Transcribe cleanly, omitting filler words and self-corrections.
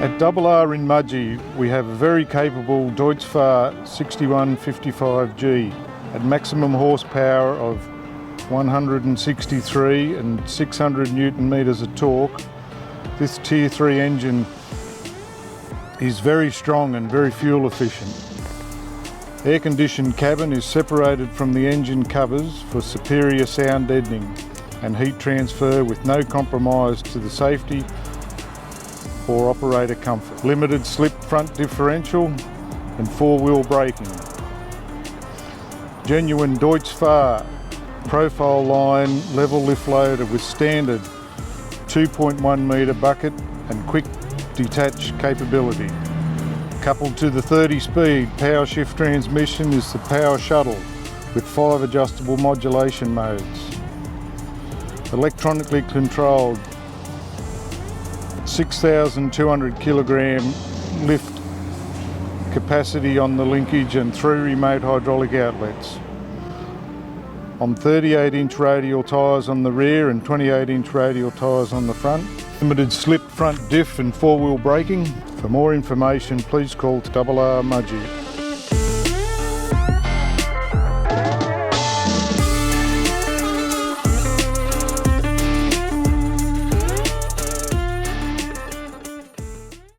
At RR in Mudgee, we have a very capable Deutz Fahr 6155G at maximum horsepower of 163 and 600 Newton meters of torque. This Tier 3 engine is very strong and very fuel efficient. Air-conditioned cabin is separated from the engine covers for superior sound deadening and heat transfer with no compromise to the safety or operator comfort. Limited slip front differential and four-wheel braking. Genuine Deutz Fahr profile line level lift loader with standard 2.1 metre bucket and quick detach capability. Coupled to the 30-speed power shift transmission is the power shuttle with 5 adjustable modulation modes. Electronically controlled 6,200 kilogram lift capacity on the linkage and 3 remote hydraulic outlets. On 38-inch radial tyres on the rear and 28-inch radial tyres on the front. Limited slip front diff and four-wheel braking. For more information, please call RR Mudgee.